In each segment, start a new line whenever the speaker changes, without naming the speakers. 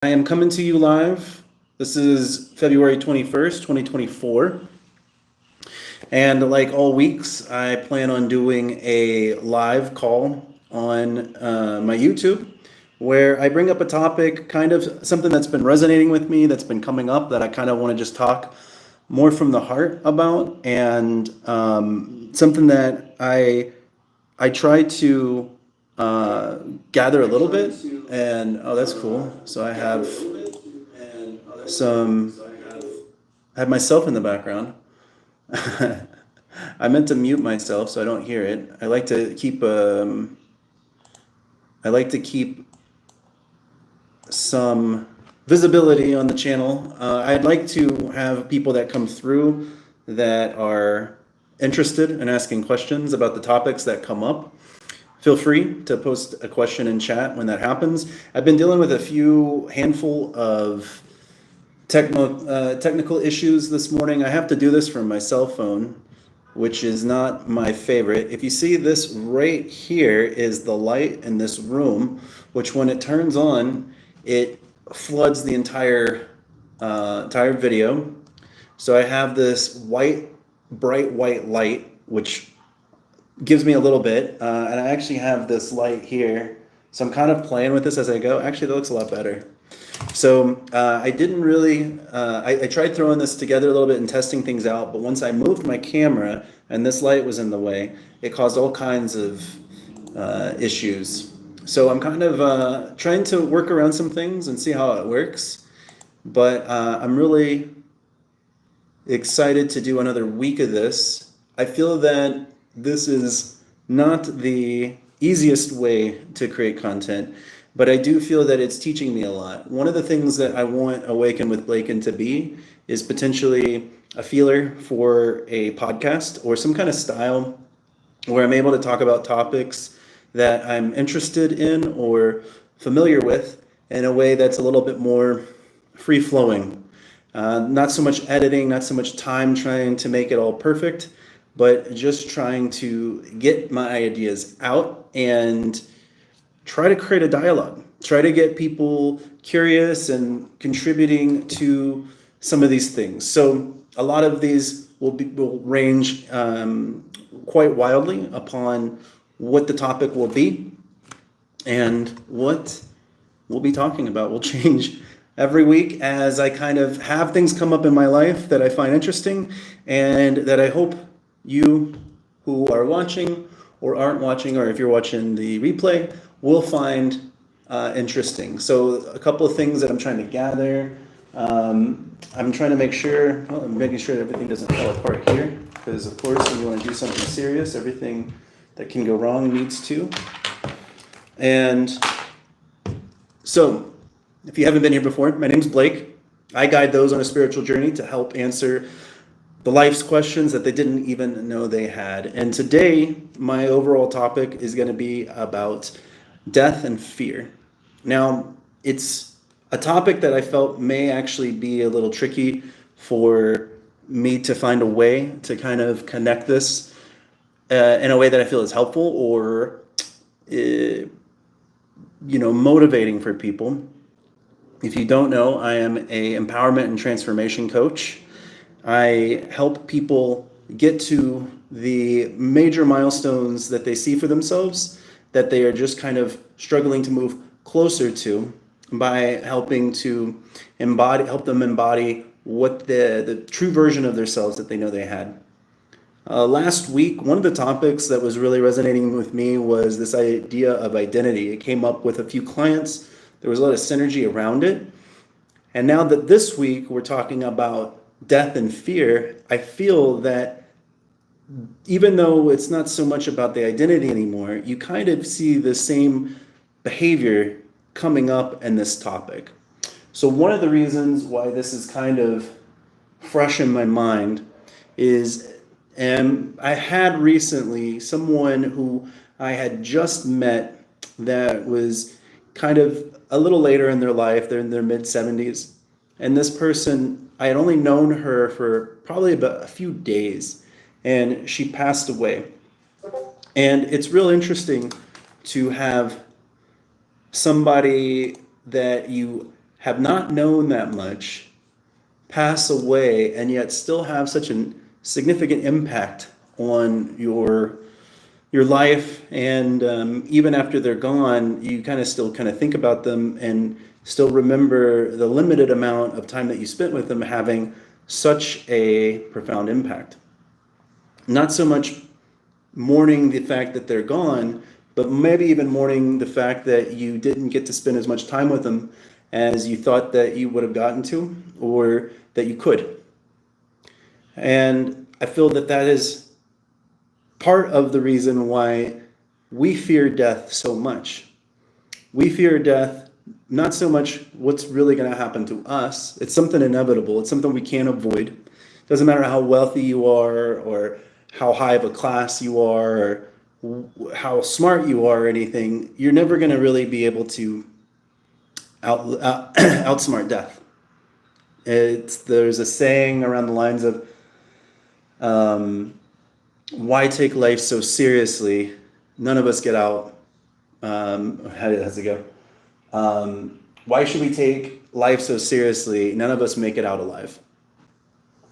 I am coming to you live. This is February 21st, 2024. And like all weeks, I plan on doing a live call on my YouTube where I bring up a topic, kind of something that's been resonating with me, that's been coming up that I kind of want to just talk more from the heart about, and something that I try to gather a little bit. And oh, that's cool. So I have some, I have myself in the background. I meant to mute myself so I don't hear it. I like to keep some visibility on the channel. I'd like to have people that come through that are interested in asking questions about the topics that come up. Feel free to post a question in chat when that happens. I've been dealing with a few handful of technical issues this morning. I have to do this from my cell phone, which is not my favorite. If you see this right here is the light in this room, which when it turns on, it floods the entire video. So I have this bright white light, which gives me a little bit, and I actually have this light here. So I'm kind of playing with this as I go. Actually, that looks a lot better. So I didn't really, I tried throwing this together a little bit and testing things out, but once I moved my camera and this light was in the way, it caused all kinds of issues. So I'm kind of trying to work around some things and see how it works, but I'm really excited to do another week of this. I feel that this is not the easiest way to create content, but I do feel that it's teaching me a lot. One of the things that I want Awaken with Blaken to be is potentially a feeler for a podcast or some kind of style where I'm able to talk about topics that I'm interested in or familiar with in a way that's a little bit more free flowing. Not so much editing, not so much time trying to make it all perfect, but just trying to get my ideas out and try to create a dialogue, try to get people curious and contributing to some of these things. So a lot of these will range quite wildly upon what the topic will be, and what we'll be talking about will change every week as I kind of have things come up in my life that I find interesting and that I hope you who are watching or aren't watching, or if you're watching the replay, will find interesting. So a couple of things that I'm trying to gather. I'm trying to make sure, well, I'm making sure that everything doesn't fall apart here, because of course when you want to do something serious, everything that can go wrong needs to. And so, if you haven't been here before, my name's Blake. I guide those on a spiritual journey to help answer the life's questions that they didn't even know they had. And today, my overall topic is going to be about death and fear. Now, it's a topic that I felt may actually be a little tricky for me to find a way to kind of connect this in a way that I feel is helpful or, motivating for people. If you don't know, I am a empowerment and transformation coach. I help people get to the major milestones that they see for themselves, that they are just kind of struggling to move closer to, by helping to help them embody what the true version of themselves that they know they had. Last week, one of the topics that was really resonating with me was this idea of identity. It came up with a few clients. There was a lot of synergy around it. And now that this week we're talking about death and fear, I feel that even though it's not so much about the identity anymore, you kind of see the same behavior coming up in this topic. So one of the reasons why this is kind of fresh in my mind is, and I had recently someone who I had just met that was kind of a little later in their life. They're in their mid-70s. And this person, I had only known her for probably about a few days, and she passed away. And it's real interesting to have somebody that you have not known that much, pass away, and yet still have such a significant impact on your life. And even after they're gone, you kind of still kind of think about them and still remember the limited amount of time that you spent with them having such a profound impact. Not so much mourning the fact that they're gone, but maybe even mourning the fact that you didn't get to spend as much time with them as you thought that you would have gotten to, or that you could. And I feel that that is part of the reason why we fear death so much. We fear death not so much what's really going to happen to us. It's something inevitable. It's something we can't avoid. It doesn't matter how wealthy you are, or how high of a class you are, or how smart you are, or anything. You're never going to really be able to outsmart death. There's a saying around the lines of, why take life so seriously? None of us get out. How does it go? Why should we take life so seriously? None of us make it out alive.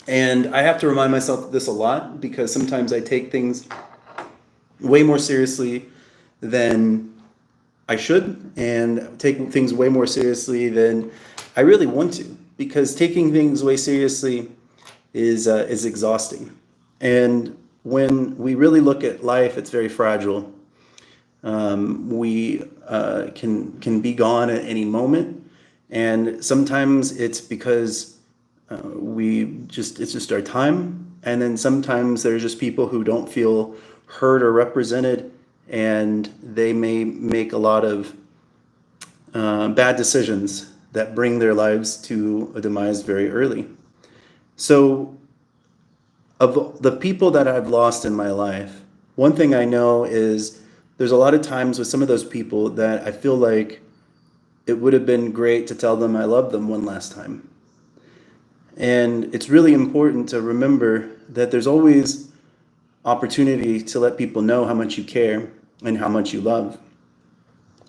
And I have to remind myself of this a lot, because sometimes I take things way more seriously than I should, and take things way more seriously than I really want to, because taking things way seriously is exhausting. And when we really look at life, it's very fragile. We can be gone at any moment, and sometimes it's because it's just our time, and then sometimes there's just people who don't feel heard or represented, and they may make a lot of bad decisions that bring their lives to a demise very early. So, of the people that I've lost in my life, one thing I know is there's a lot of times with some of those people that I feel like it would have been great to tell them I love them one last time. And it's really important to remember that there's always opportunity to let people know how much you care and how much you love.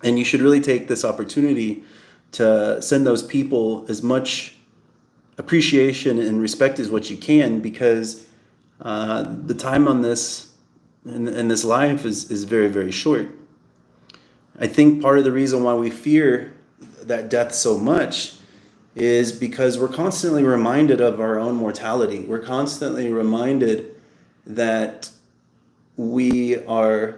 And you should really take this opportunity to send those people as much appreciation and respect as what you can, because the time on this in this life is very, very short. I think part of the reason why we fear that death so much is because we're constantly reminded of our own mortality. We're constantly reminded that we don't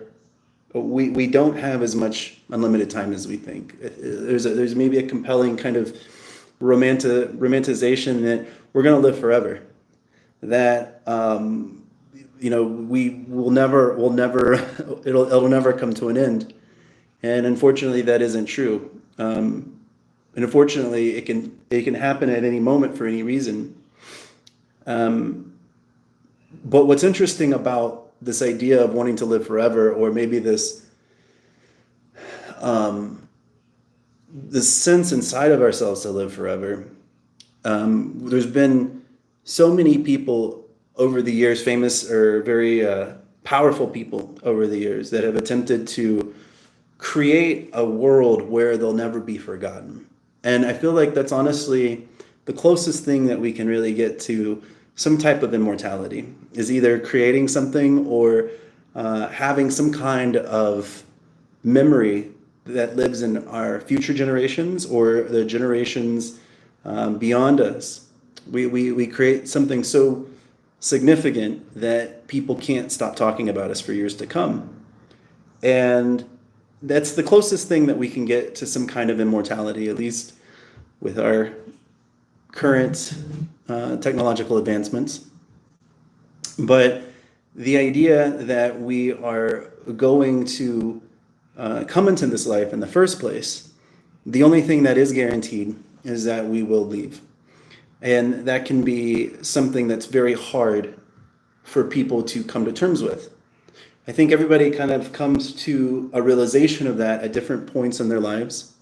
have as much unlimited time as we think. There's maybe a compelling kind of romanticization that we're going to live forever. That we will never it'll never come to an end. And unfortunately, that isn't true. And unfortunately, it can happen at any moment for any reason. But what's interesting about this idea of wanting to live forever, or maybe this sense inside of ourselves to live forever, there's been so many people over the years, famous or very powerful people over the years, that have attempted to create a world where they'll never be forgotten. And I feel like that's honestly the closest thing that we can really get to some type of immortality, is either creating something or having some kind of memory that lives in our future generations or the generations beyond us. We create something so significant that people can't stop talking about us for years to come. And that's the closest thing that we can get to some kind of immortality, at least with our current technological advancements. But the idea that we are going to come into this life in the first place, the only thing that is guaranteed is that we will leave. And that can be something that's very hard for people to come to terms with. I think everybody kind of comes to a realization of that at different points in their lives.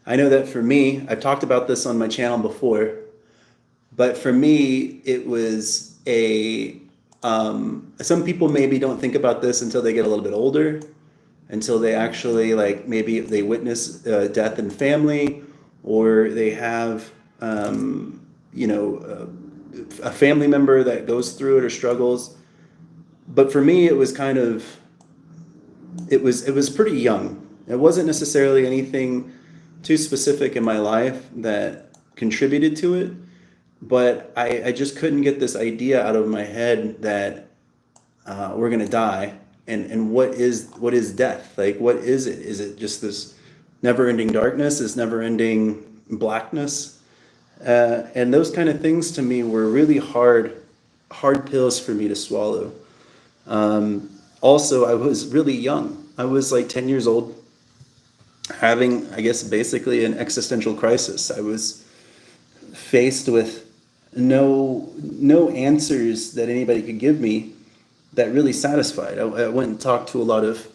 I know that for me, I've talked about this on my channel before, but for me, it was some people maybe don't think about this until they get a little bit older, until they actually, like, maybe they witness death in family, or they have, a family member that goes through it or struggles. But for me, it was pretty young. It wasn't necessarily anything too specific in my life that contributed to it, but I just couldn't get this idea out of my head that we're gonna die, and what is death? Like, what is it? Is it just this never-ending darkness, this never-ending blackness? And those kind of things to me were really hard pills for me to swallow. Also, I was really young. I was like 10 years old, having, I guess, basically an existential crisis. I was faced with no answers that anybody could give me that really satisfied. I went and talked to a lot of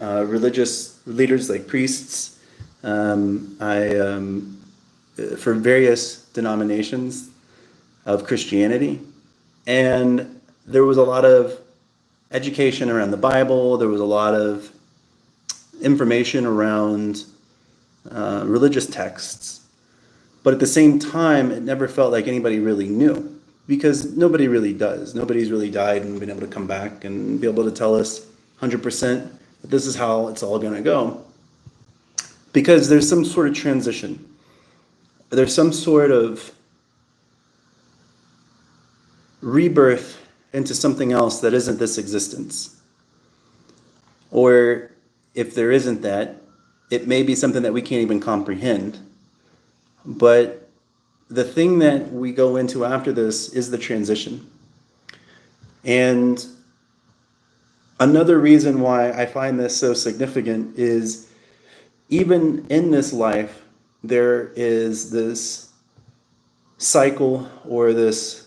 religious leaders, like priests. I for various denominations of Christianity, and there was a lot of education around the Bible. There was a lot of information around religious texts, but at the same time, it never felt like anybody really knew, because nobody really does. Nobody's really died and been able to come back and be able to tell us 100% that this is how it's all going to go, because there's some sort of transition. There's some sort of rebirth into something else that isn't this existence. Or if there isn't that, it may be something that we can't even comprehend. But the thing that we go into after this is the transition. And another reason why I find this so significant is, even in this life, there is this cycle or this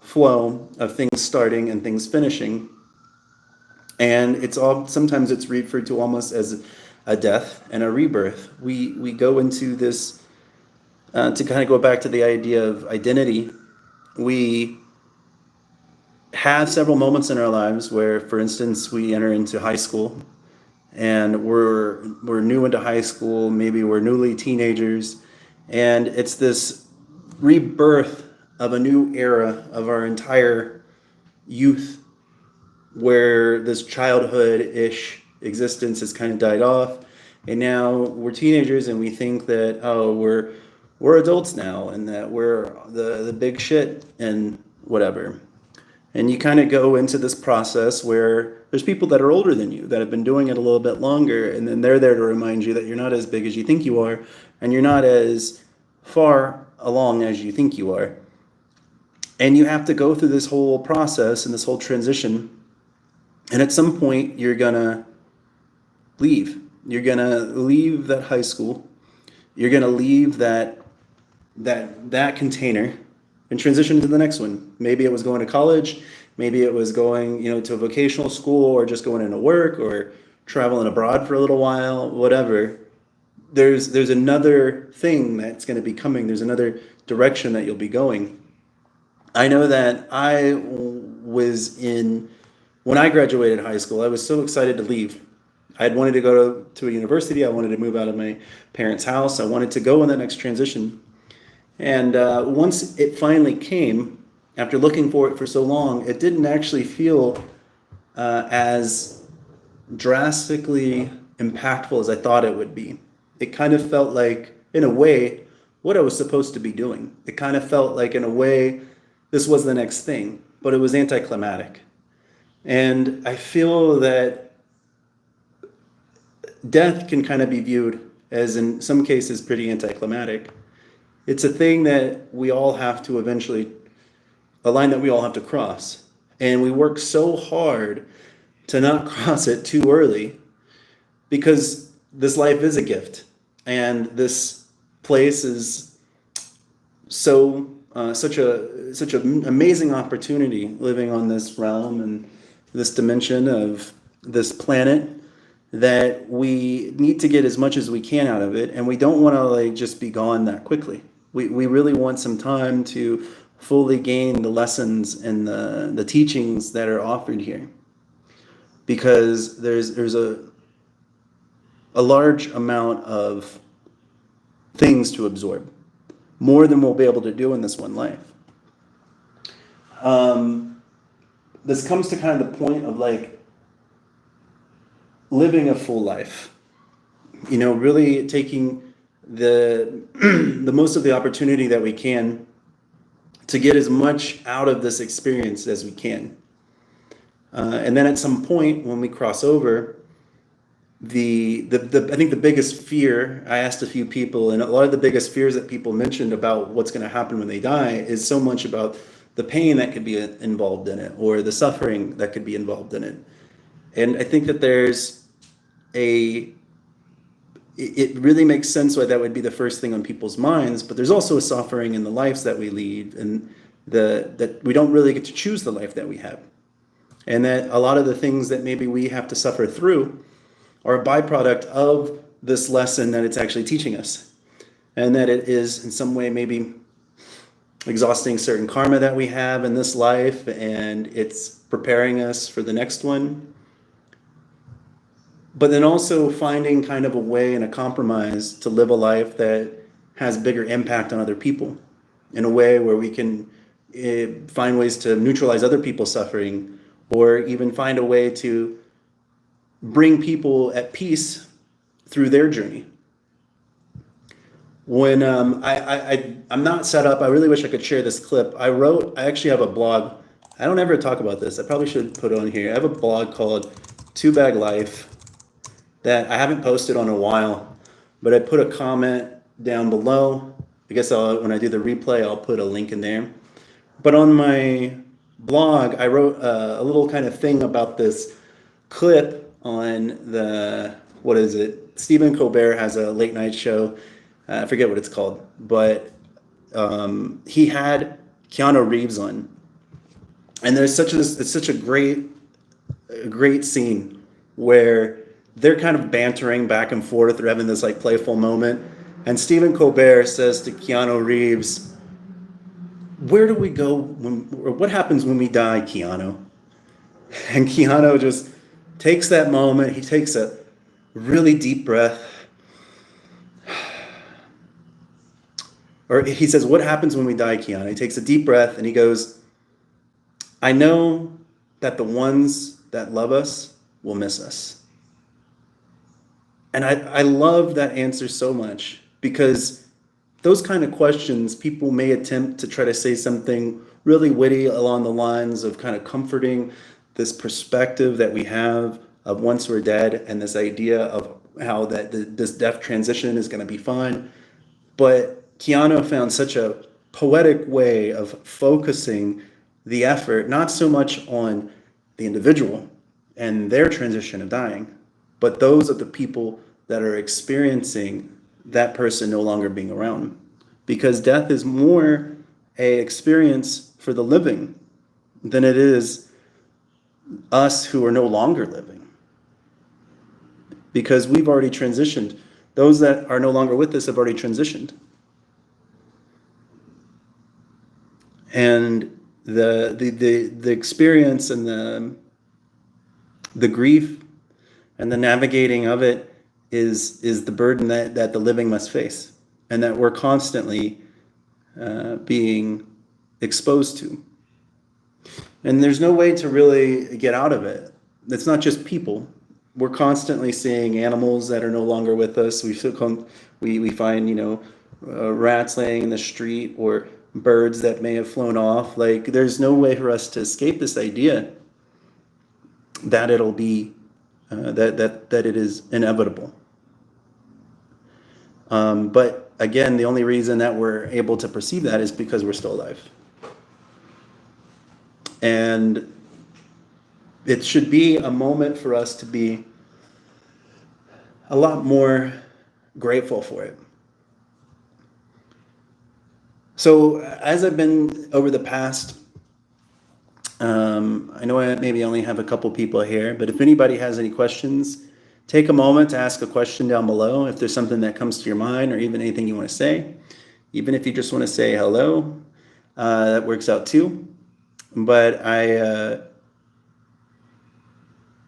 flow of things starting and things finishing. And sometimes it's referred to almost as a death and a rebirth. We go into this, to kind of go back to the idea of identity. We have several moments in our lives where, for instance, we enter into high school, and we're new into high school. Maybe we're newly teenagers, and it's this rebirth of a new era of our entire youth, where this childhood-ish existence has kind of died off, and now we're teenagers, and we think that, oh, we're adults now, and that we're the big shit and whatever. And you kind of go into this process where there's people that are older than you that have been doing it a little bit longer, and then they're there to remind you that you're not as big as you think you are, and you're not as far along as you think you are. And you have to go through this whole process and this whole transition. And at some point, you're gonna leave. You're gonna leave that high school. You're gonna leave that container and transition to the next one. Maybe it was going to college. Maybe it was going, to a vocational school, or just going into work, or traveling abroad for a little while. Whatever. There's another thing that's going to be coming. There's another direction that you'll be going. I know that when I graduated high school, I was so excited to leave. I had wanted to go to a university. I wanted to move out of my parents' house. I wanted to go in that next transition. And once it finally came, after looking for it for so long, it didn't actually feel as drastically impactful as I thought it would be. It kind of felt like, in a way, what I was supposed to be doing. It kind of felt like, in a way, this was the next thing, but it was anticlimactic. And I feel that death can kind of be viewed as, in some cases, pretty anticlimactic. It's a thing that we all have to eventually, a line that we all have to cross. And we work so hard to not cross it too early, because this life is a gift. And this place is such an amazing opportunity, living on this realm and this dimension of this planet, that we need to get as much as we can out of it. And we don't want to just be gone that quickly. We really want some time to fully gain the lessons and the teachings that are offered here, because there's a large amount of things to absorb, more than we'll be able to do in this one life. This comes to kind of the point of like living a full life, really taking the the most of the opportunity that we can to get as much out of this experience as we can. And then at some point when we cross over, I think the biggest fear, I asked a few people, and a lot of the biggest fears that people mentioned about what's going to happen when they die is so much about the pain that could be involved in it, or the suffering that could be involved in it. And I think that it really makes sense why that would be the first thing on people's minds, but there's also a suffering in the lives that we lead, and that we don't really get to choose the life that we have. And that a lot of the things that maybe we have to suffer through are a byproduct of this lesson that it's actually teaching us. And that it is in some way maybe exhausting certain karma that we have in this life, and it's preparing us for the next one. But then also finding kind of a way and a compromise to live a life that has bigger impact on other people, in a way where we can find ways to neutralize other people's suffering, or even find a way to bring people at peace through their journey. When I'm not set up, I really wish I could share this clip. I actually have a blog. I don't ever talk about this. I probably should put it on here. I have a blog called Two Bag Life that I haven't posted on a while, but I put a comment down below. I guess when I do the replay, I'll put a link in there. But on my blog, I wrote a little kind of thing about this clip on what is it? Stephen Colbert has a late night show. I forget what it's called, but he had Keanu Reeves on, and it's such a great scene where they're kind of bantering back and forth. They're having this like playful moment, and Stephen Colbert says to Keanu Reeves, "Where do we go or what happens when we die, Keanu?" And Keanu just takes that moment. He takes a really deep breath. Or he says, "What happens when we die, Keanu?" He takes a deep breath and he goes, "I know that the ones that love us will miss us." And I love that answer so much, because those kind of questions, people may attempt to try to say something really witty along the lines of kind of comforting this perspective that we have of once we're dead, and this idea of how this death transition is going to be fine. But Keanu found such a poetic way of focusing the effort, not so much on the individual and their transition of dying, but those of the people that are experiencing that person no longer being around. Because death is more a experience for the living than it is us who are no longer living. Because we've already transitioned. Those that are no longer with us have already transitioned. And the experience and the grief and the navigating of it is the burden that the living must face, and that we're constantly being exposed to. And there's no way to really get out of it. It's not just people. We're constantly seeing animals that are no longer with us. We find rats laying in the street, or birds that may have flown off. Like, there's no way for us to escape this idea that it'll be that it is inevitable. But again, the only reason that we're able to perceive that is because we're still alive. And it should be a moment for us to be a lot more grateful for it. So as I've been over the past, I know I maybe only have a couple people here, but if anybody has any questions, take a moment to ask a question down below. If there's something that comes to your mind, or even anything you want to say, even if you just want to say hello, that works out too. But I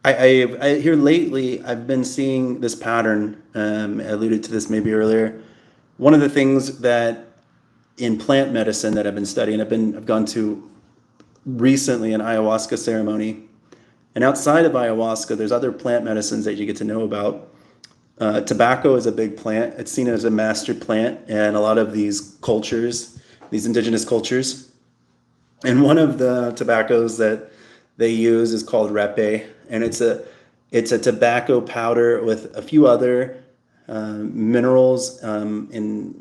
here lately, I've been seeing this pattern. I alluded to this maybe earlier, one of the things that in plant medicine that I've been studying, I've gone to recently an ayahuasca ceremony. And outside of ayahuasca, there's other plant medicines that you get to know about. Tobacco is a big plant. It's seen as a master plant in a lot of these cultures, these indigenous cultures. And one of the tobaccos that they use is called repe, and it's a tobacco powder with a few other minerals, and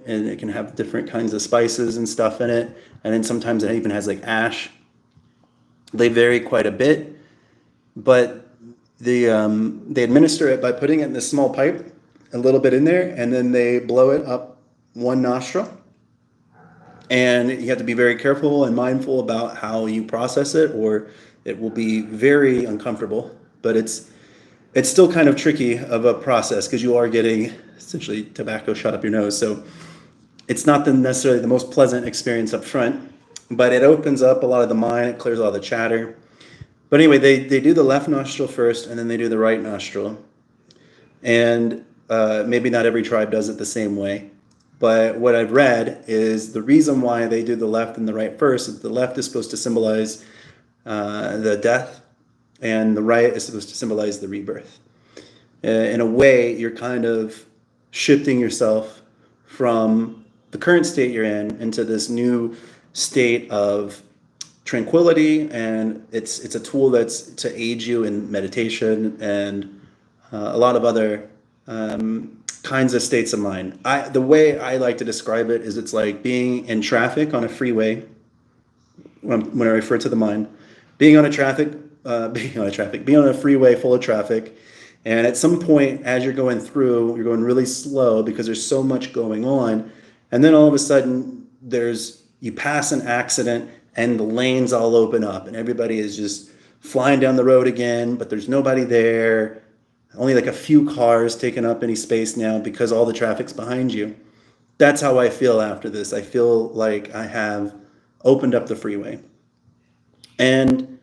it can have different kinds of spices and stuff in it. And then sometimes it even has like ash. They vary quite a bit, but they administer it by putting it in this small pipe, a little bit in there, and then they blow it up one nostril. And you have to be very careful and mindful about how you process it, or it will be very uncomfortable. But it's still kind of tricky of a process because you are getting essentially tobacco shot up your nose. So it's not necessarily the most pleasant experience up front, but it opens up a lot of the mind. It clears all the chatter. But anyway, they do the left nostril first, and then they do the right nostril. And maybe not every tribe does it the same way. But what I've read is the reason why they do the left and the right first is the left is supposed to symbolize the death, and the right is supposed to symbolize the rebirth. In a way, you're kind of shifting yourself from the current state you're in into this new state of tranquility, and it's a tool that's to aid you in meditation and a lot of other kinds of states of mind. The way I like to describe it is it's like being in traffic on a freeway. When I refer to the mind, being on a freeway full of traffic, and at some point as you're going through, you're going really slow because there's so much going on, and then all of a sudden you pass an accident and the lanes all open up and everybody is just flying down the road again, but there's nobody there. Only like a few cars taking up any space now because all the traffic's behind you. That's how I feel after this. I feel like I have opened up the freeway. And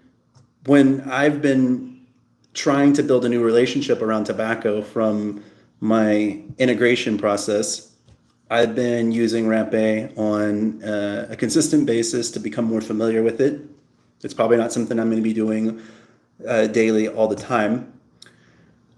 when I've been trying to build a new relationship around tobacco from my integration process, I've been using Rampe on a consistent basis to become more familiar with it. It's probably not something I'm going to be doing daily all the time.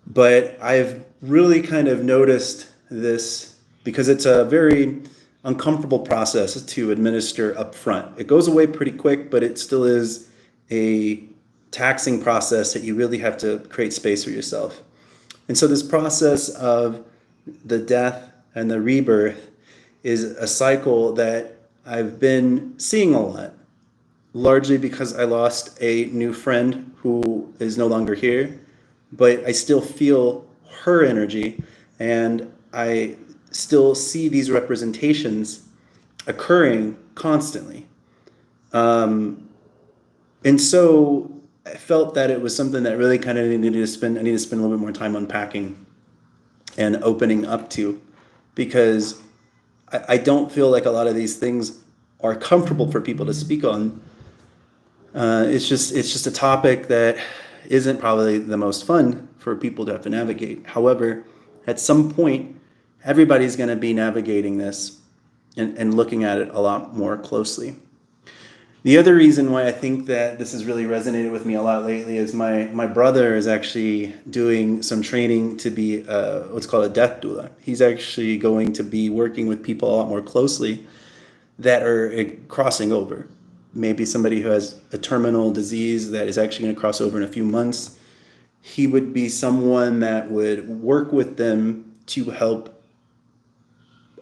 But I've really kind of noticed this because it's a very uncomfortable process to administer up front. It goes away pretty quick, but it still is a taxing process that you really have to create space for yourself. And so this process of the death and the rebirth is a cycle that I've been seeing a lot, largely because I lost a new friend who is no longer here, but I still feel her energy, and I still see these representations occurring constantly. And so I felt that it was something that really kind of I need to spend a little bit more time unpacking and opening up to, because I don't feel like a lot of these things are comfortable for people to speak on. It's just a topic that isn't probably the most fun for people to have to navigate. However, at some point, everybody's going to be navigating this and looking at it a lot more closely. The other reason why I think that this has really resonated with me a lot lately is my brother is actually doing some training to be what's called a death doula. He's actually going to be working with people a lot more closely that are crossing over. Maybe somebody who has a terminal disease that is actually going to cross over in a few months. He would be someone that would work with them to help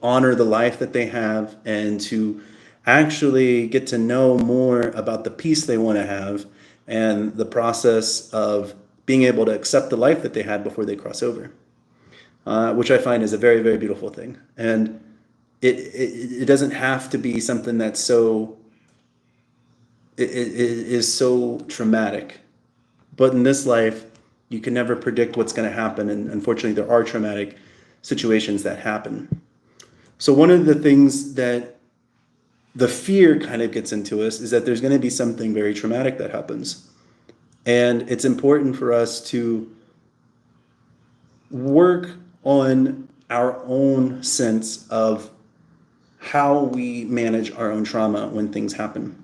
honor the life that they have and to actually get to know more about the peace they want to have and the process of being able to accept the life that they had before they cross over, which I find is a very, very beautiful thing. And it doesn't have to be something that's so, it is so traumatic. But in this life, you can never predict what's going to happen. And unfortunately, there are traumatic situations that happen. So one of the things that the fear kind of gets into us is that there's going to be something very traumatic that happens. And it's important for us to work on our own sense of how we manage our own trauma when things happen.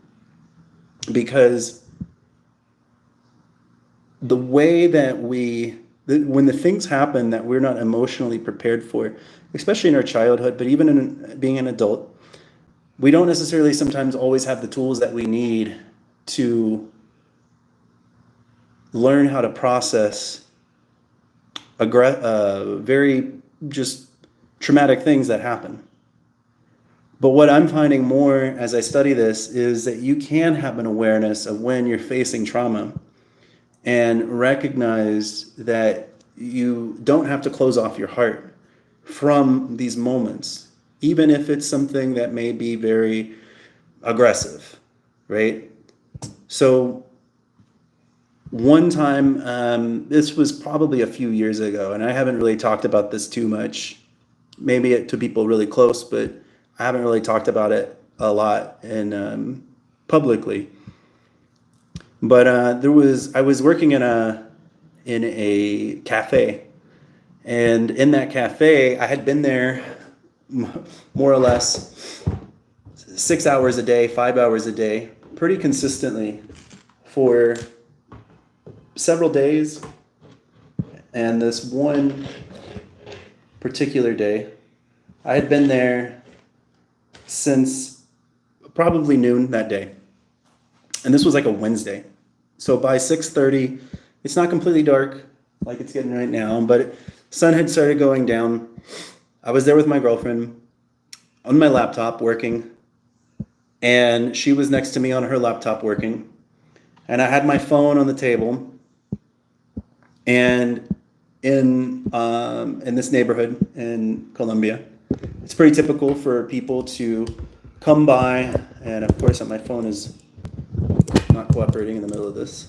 Because the way that when the things happen that we're not emotionally prepared for, especially in our childhood, but even in being an adult, we don't necessarily sometimes always have the tools that we need to learn how to process very just traumatic things that happen. But what I'm finding more as I study this is that you can have an awareness of when you're facing trauma and recognize that you don't have to close off your heart from these moments, even if it's something that may be very aggressive, right? So one time, this was probably a few years ago, and I haven't really talked about this too much, maybe to people really close, but I haven't really talked about it a lot in publicly. But I was working in a cafe, and in that cafe, I had been there more or less 6 hours a day, 5 hours a day, pretty consistently for several days. And this one particular day, I had been there since probably noon that day. And this was like a Wednesday. So by 6:30, it's not completely dark like it's getting right now, but sun had started going down. I was there with my girlfriend on my laptop working, and she was next to me on her laptop working. And I had my phone on the table. And in this neighborhood in Colombia, it's pretty typical for people to come by, and of course my phone is not cooperating in the middle of this.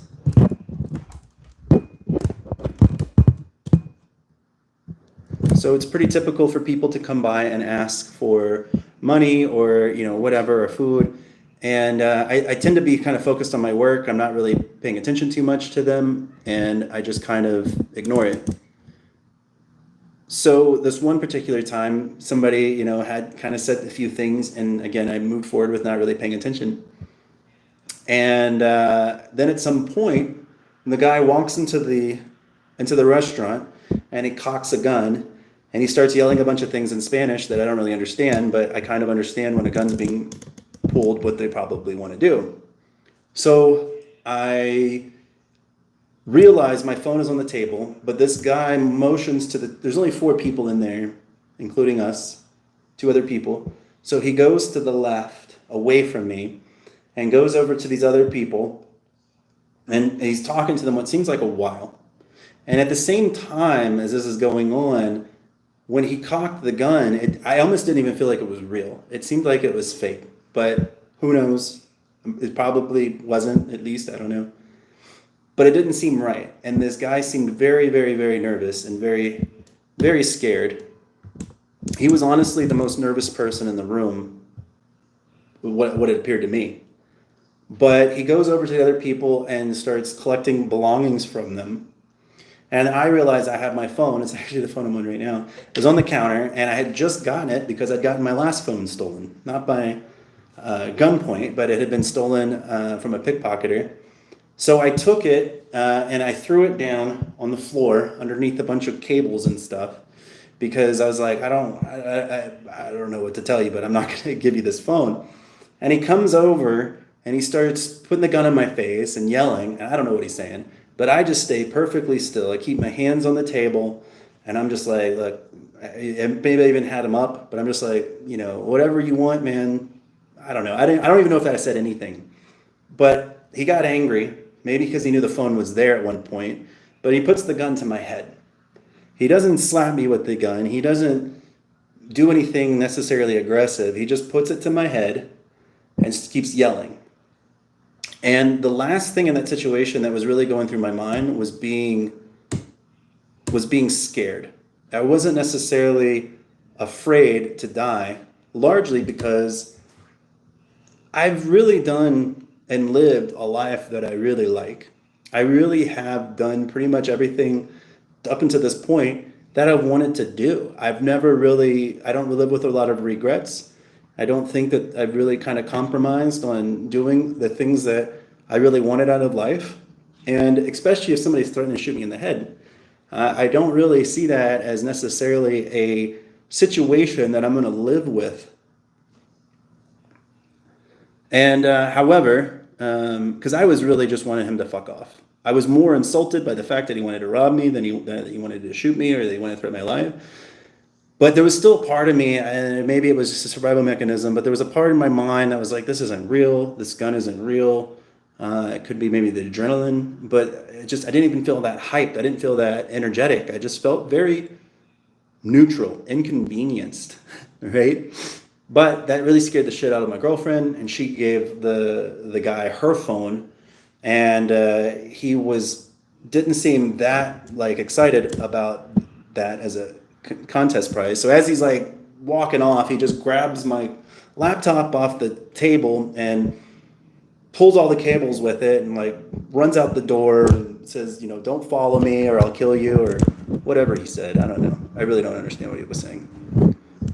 So it's pretty typical for people to come by and ask for money or whatever, or food. And I tend to be kind of focused on my work. I'm not really paying attention too much to them, and I just kind of ignore it. So this one particular time, somebody, had kind of said a few things, and again, I moved forward with not really paying attention. And then at some point, the guy walks into the restaurant, and he cocks a gun, and he starts yelling a bunch of things in Spanish that I don't really understand, but I kind of understand when a gun's being pulled what they probably want to do. So I realize my phone is on the table, but this guy motions to there's only 4 people in there, including us, 2 other people. So he goes to the left, away from me, and goes over to these other people, and he's talking to them what seems like a while. And at the same time as this is going on, when he cocked the gun, I almost didn't even feel like it was real. It seemed like it was fake, but who knows? It probably wasn't, at least, I don't know. But it didn't seem right. And this guy seemed very, very, very nervous and very, very scared. He was honestly the most nervous person in the room, what it appeared to me. But he goes over to the other people and starts collecting belongings from them. And I realized I have my phone. It's actually the phone I'm on right now. It was on the counter, and I had just gotten it because I'd gotten my last phone stolen. Not by gunpoint, but it had been stolen from a pickpocketer. So I took it and I threw it down on the floor underneath a bunch of cables and stuff, because I was like, I don't know what to tell you, but I'm not going to give you this phone. And he comes over and he starts putting the gun in my face and yelling, and I don't know what he's saying, but I just stay perfectly still. I keep my hands on the table, and I'm just like, look, maybe I even had him up, but I'm just like, whatever you want, man. I don't know. I don't even know if I said anything, but he got angry, maybe because he knew the phone was there at one point, but he puts the gun to my head. He doesn't slap me with the gun. He doesn't do anything necessarily aggressive. He just puts it to my head and keeps yelling. And the last thing in that situation that was really going through my mind was being scared. I wasn't necessarily afraid to die, largely because I've really done and lived a life that I really like. I really have done pretty much everything up until this point that I wanted to do. I don't live with a lot of regrets. I don't think that I've really kind of compromised on doing the things that I really wanted out of life. And especially if somebody's threatening to shoot me in the head, I don't really see that as necessarily a situation that I'm going to live with. And however, because I was really just wanting him to fuck off. I was more insulted by the fact that he wanted to rob me than that he wanted to shoot me or that he wanted to threaten my life. But there was still a part of me, and maybe it was just a survival mechanism, but there was a part in my mind that was like, this isn't real. This gun isn't real. It could be maybe the adrenaline, but I didn't even feel that hyped. I didn't feel that energetic. I just felt very neutral, inconvenienced, right? But that really scared the shit out of my girlfriend, and she gave the guy her phone, and he didn't seem that like excited about that as a contest prize. So as he's like walking off, he just grabs my laptop off the table and pulls all the cables with it and like runs out the door and says, don't follow me or I'll kill you or whatever he said. I don't know. I really don't understand what he was saying.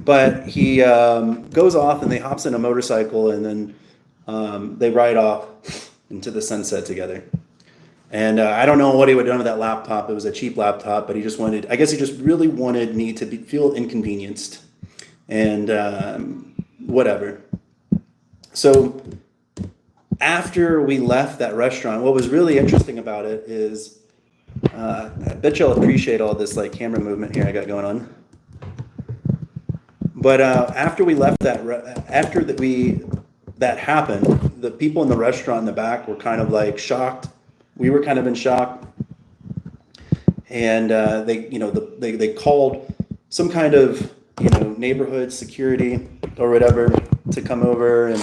But he goes off and they hops in a motorcycle and then they ride off into the sunset together. And I don't know what he would have done with that laptop. It was a cheap laptop, but he just really wanted me to feel inconvenienced and whatever. So after we left that restaurant, what was really interesting about it is, I bet you'll appreciate all this like camera movement here I got going on. But after we left that happened, the people in the restaurant in the back were kind of like shocked. We were kind of in shock, and they called some kind of neighborhood security or whatever to come over, and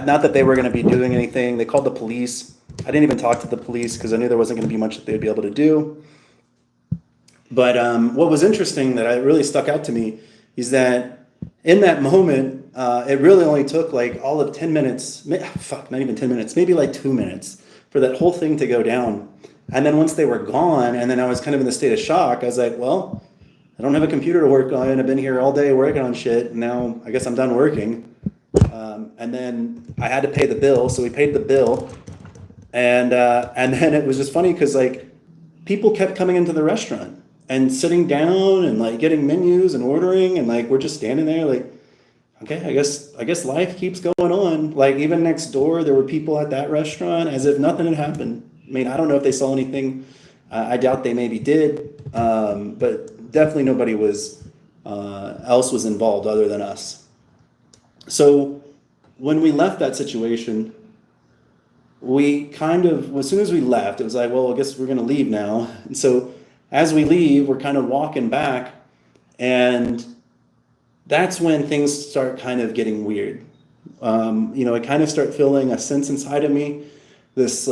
not that they were going to be doing anything. They called the police. I didn't even talk to the police because I knew there wasn't going to be much that they'd be able to do. But what was interesting that really stuck out to me is that in that moment, it really only took like all of 10 minutes, not even 10 minutes, maybe like 2 minutes for that whole thing to go down. And then once they were gone, and then I was kind of in the state of shock, I was like, well, I don't have a computer to work on. I've been here all day working on shit. And now I guess I'm done working. And then I had to pay the bill. So we paid the bill. And then it was just funny because like people kept coming into the restaurant and sitting down and like getting menus and ordering. And like, we're just standing there like, okay, I guess life keeps going on. Like even next door, there were people at that restaurant as if nothing had happened. I mean, I don't know if they saw anything. I doubt they maybe did, but definitely nobody else was involved other than us. So when we left that situation, we kind of, as soon as we left, it was like, well, I guess we're going to leave now. And so as we leave, we're kind of walking back, and that's when things start kind of getting weird. I kind of start feeling a sense inside of me, this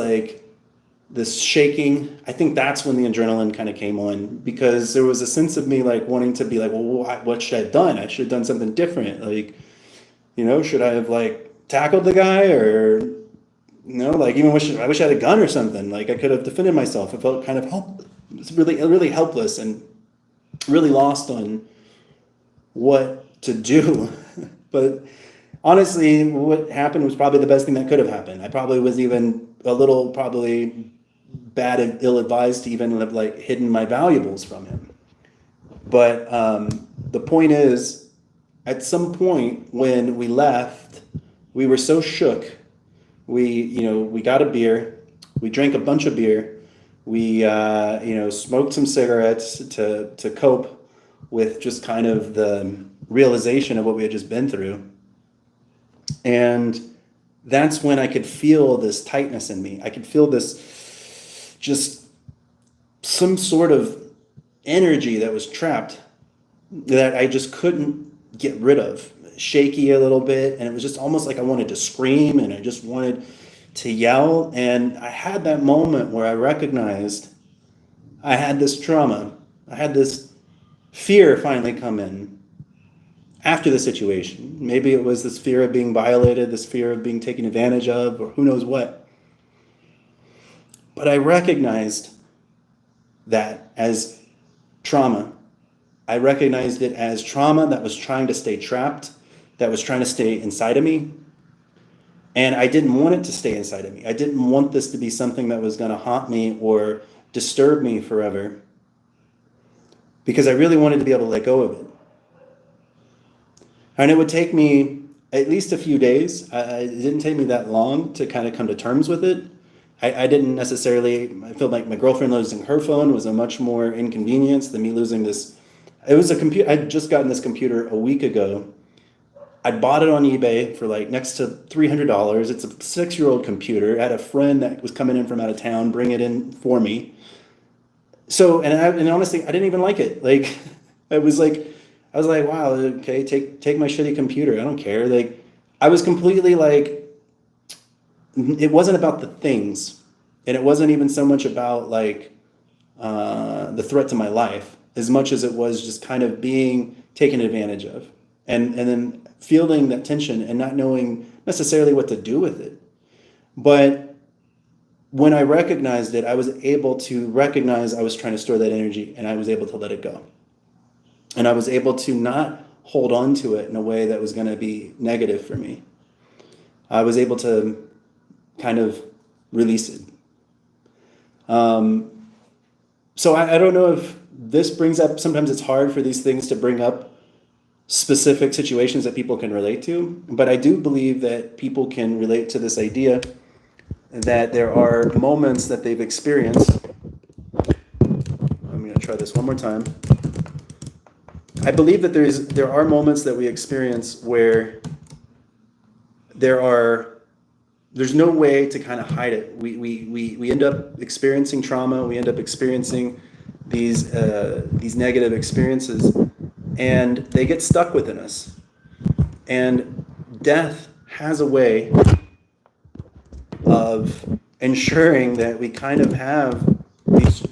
shaking. I think that's when the adrenaline kind of came on, because there was a sense of me like wanting to be like, well, what should I have done? I should have done something different. Like, should I have like tackled the guy or, like even I wish I had a gun or something. Like I could have defended myself. I felt kind of it's really helpless and really lost on what to do. But honestly, what happened was probably the best thing that could have happened. I probably was even a little probably bad and ill-advised to even have like hidden my valuables from him. But the point is, at some point when we left, we were so shook. We got a beer, we drank a bunch of beer, we smoked some cigarettes to cope with just kind of the realization of what we had just been through. And that's when I could feel this tightness in me. I could feel this, just some sort of energy that was trapped that I just couldn't get rid of. Shaky a little bit, and it was just almost like I wanted to scream and I just wanted to yell. And I had that moment where I recognized I had this trauma. I had this fear finally come in after the situation. Maybe it was this fear of being violated, this fear of being taken advantage of, or who knows what. But I recognized that as trauma. I recognized it as trauma that was trying to stay trapped that was trying to stay inside of me. And I didn't want it to stay inside of me. I didn't want this to be something that was going to haunt me or disturb me forever, because I really wanted to be able to let go of it. And it would take me at least a few days. It didn't take me that long to kind of come to terms with it. I didn't necessarily, I feel like my girlfriend losing her phone was a much more inconvenience than me losing this. It was a computer. I'd just gotten this computer a week ago. I bought it on eBay for like next to $300. It's a 6-year-old computer. I had a friend that was coming in from out of town, bring it in for me. So, and honestly, I didn't even like it. Like, I was like, wow, okay, take my shitty computer. I don't care. Like, I was completely like, it wasn't about the things, and it wasn't even so much about like the threat to my life as much as it was just kind of being taken advantage of, and then feeling that tension and not knowing necessarily what to do with it. But when I recognized it, I was able to recognize I was trying to store that energy, and I was able to let it go. And I was able to not hold on to it in a way that was going to be negative for me. I was able to kind of release it. So I don't know if this brings up, sometimes it's hard for these things to bring up specific situations that people can relate to, but I do believe that people can relate to this idea that there are moments that they've experienced. I'm going to try this one more time. I believe that there are moments that we experience where there's no way to kind of hide it. We end up experiencing trauma. We end up experiencing these negative experiences, and they get stuck within us. And death has a way of ensuring that we kind of have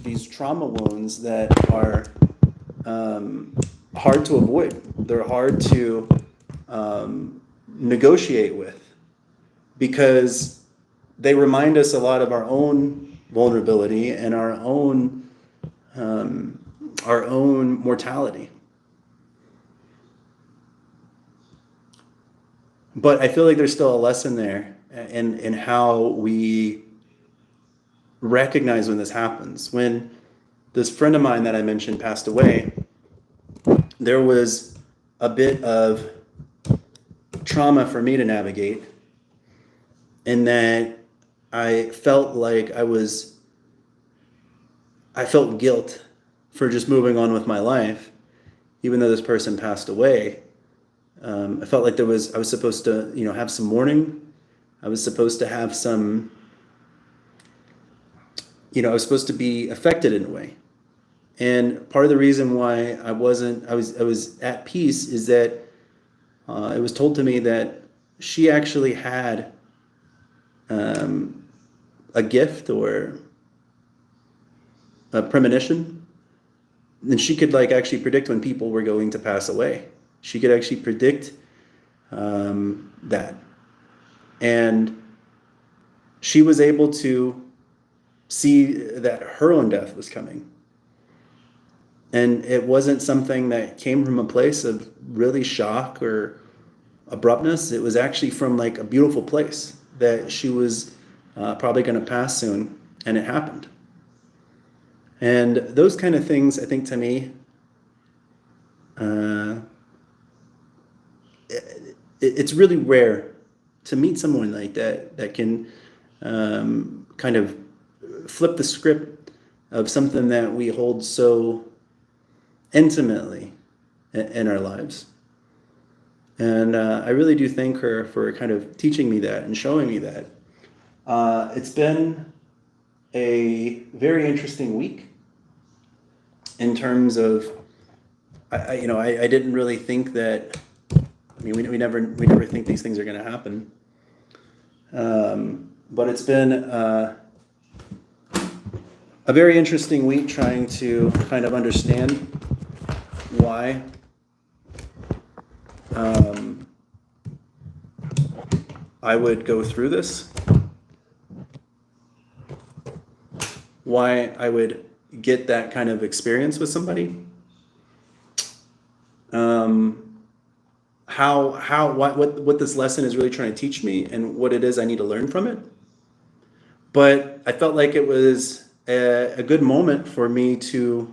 these trauma wounds that are hard to avoid. They're hard to negotiate with, because they remind us a lot of our own vulnerability and our own mortality. But I feel like there's still a lesson there in how we recognize when this happens. When this friend of mine that I mentioned passed away, there was a bit of trauma for me to navigate, in that I felt like I felt guilt for just moving on with my life, even though this person passed away. I felt like I was supposed to, have some mourning. I was supposed to have some, I was supposed to be affected in a way. And part of the reason why I was at peace is that it was told to me that she actually had a gift or a premonition, and she could actually predict when people were going to pass away. She could actually predict that, and she was able to see that her own death was coming. And it wasn't something that came from a place of really shock or abruptness. It was actually from a beautiful place that she was probably going to pass soon, and it happened. And those kind of things, I think, to me, it's really rare to meet someone like that can kind of flip the script of something that we hold so intimately in our lives. And I really do thank her for kind of teaching me that and showing me that. It's been a very interesting week in terms of, I didn't really think that, we never think these things are going to happen. But it's been a very interesting week trying to kind of understand why I would go through this, why I would get that kind of experience with somebody. what this lesson is really trying to teach me and what it is I need to learn from it. But I felt like it was a good moment for me to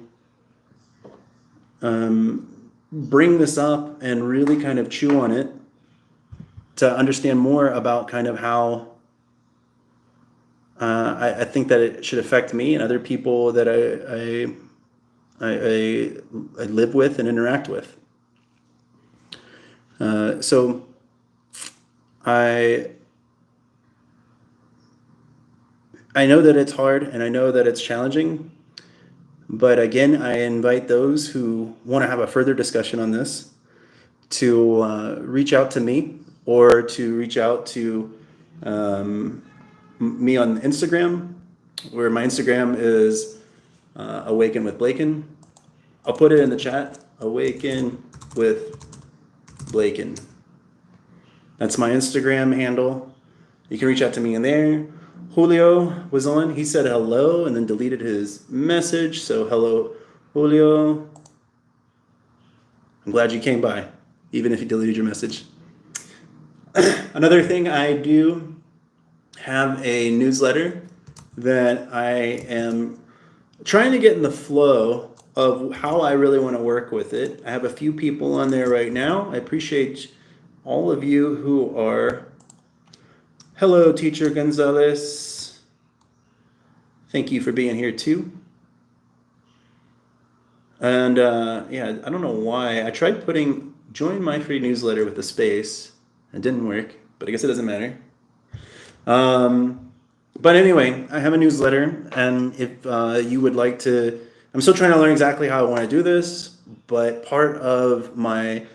bring this up and really kind of chew on it to understand more about kind of how I think that it should affect me and other people that I live with and interact with. So I know that it's hard and I know that it's challenging, but again, I invite those who want to have a further discussion on this to reach out to me or to reach out to me on Instagram, where my Instagram is Awaken with Blaken. I'll put it in the chat, Awaken with Blaken. That's my Instagram handle. You can reach out to me in there. Julio was on. He said hello and then deleted his message. So hello, Julio. I'm glad you came by, even if you deleted your message. Another thing, I do have a newsletter that I am trying to get in the flow of how I really want to work with it. I have a few people on there right now. I appreciate all of you who are. Hello, Teacher Gonzalez. Thank you for being here too. And yeah, I don't know why. I tried putting join my free newsletter with a space. It didn't work, but I guess it doesn't matter. But anyway, I have a newsletter, and if you would like to, I'm still trying to learn exactly how I want to do this, but part of my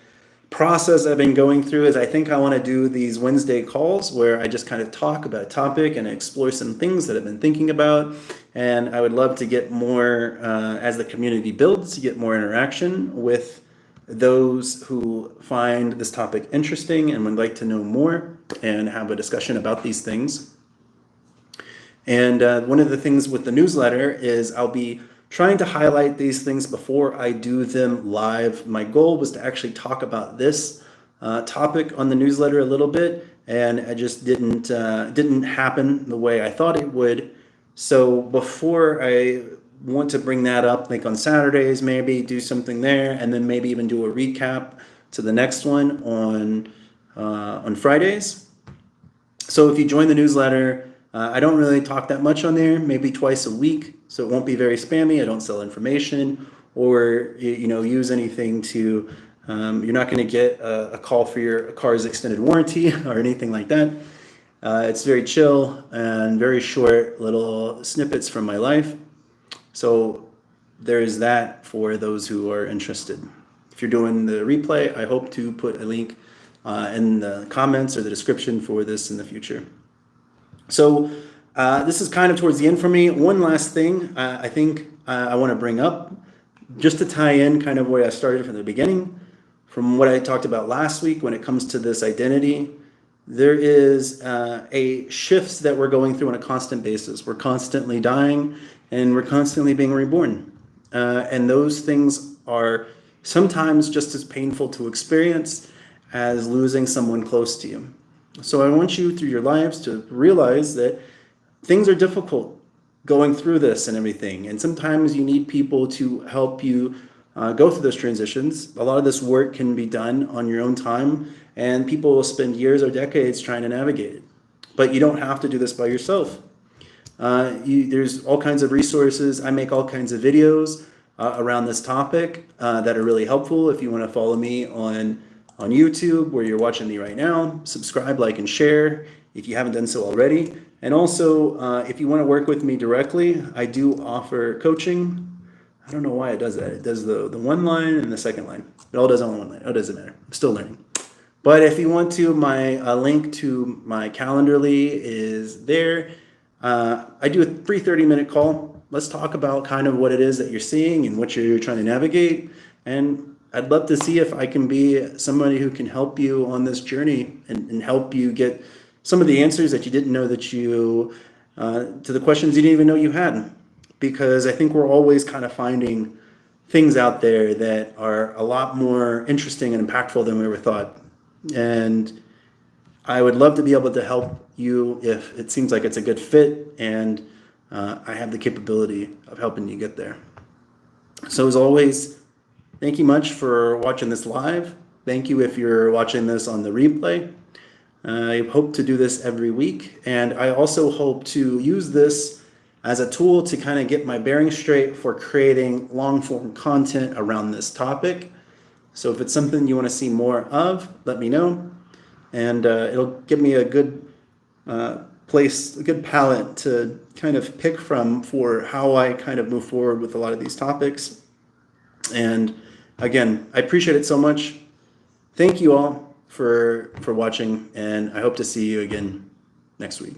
process I've been going through is I think I want to do these Wednesday calls where I just kind of talk about a topic and explore some things that I've been thinking about. And I would love to get more, as the community builds, to get more interaction with those who find this topic interesting and would like to know more and have a discussion about these things. And one of the things with the newsletter is I'll be trying to highlight these things before I do them live. My goal was to actually talk about this topic on the newsletter a little bit, and it just didn't happen the way I thought it would. So before I want to bring that up, like on Saturdays, maybe do something there, and then maybe even do a recap to the next one on Fridays. So if you join the newsletter, I don't really talk that much on there, maybe twice a week, so it won't be very spammy. I don't sell information or use anything to. You're not going to get a call for your car's extended warranty or anything like that. It's very chill and very short little snippets from my life. So there is that for those who are interested. If you're doing the replay, I hope to put a link in the comments or the description for this in the future. So this is kind of towards the end for me. One last thing I think I want to bring up, just to tie in kind of where I started from the beginning, from what I talked about last week when it comes to this identity. There is a shifts that we're going through on a constant basis. We're constantly dying and we're constantly being reborn. And those things are sometimes just as painful to experience as losing someone close to you. So I want you through your lives to realize that things are difficult going through this and everything. And sometimes you need people to help you go through those transitions. A lot of this work can be done on your own time, and people will spend years or decades trying to navigate it. But you don't have to do this by yourself. There's all kinds of resources. I make all kinds of videos around this topic that are really helpful. If you want to follow me on YouTube, where you're watching me right now, subscribe, like, and share if you haven't done so already. And also, if you want to work with me directly, I do offer coaching. I don't know why it does that. It does the one line and the second line. It all does on one line. Oh, it doesn't matter. I'm still learning. But if you want to, my link to my Calendarly is there. I do a free 30-minute call. Let's talk about kind of what it is that you're seeing and what you're trying to navigate. And I'd love to see if I can be somebody who can help you on this journey and help you get some of the answers that you didn't know that to the questions you didn't even know you had. Because I think we're always kind of finding things out there that are a lot more interesting and impactful than we ever thought. And I would love to be able to help you if it seems like it's a good fit and I have the capability of helping you get there. So as always, thank you much for watching this live. Thank you if you're watching this on the replay. I hope to do this every week, and I also hope to use this as a tool to kind of get my bearings straight for creating long form content around this topic. So if it's something you want to see more of, let me know, and it'll give me a good place, a good palette to kind of pick from for how I kind of move forward with a lot of these topics. And again, I appreciate it so much. Thank you all for watching, and I hope to see you again next week.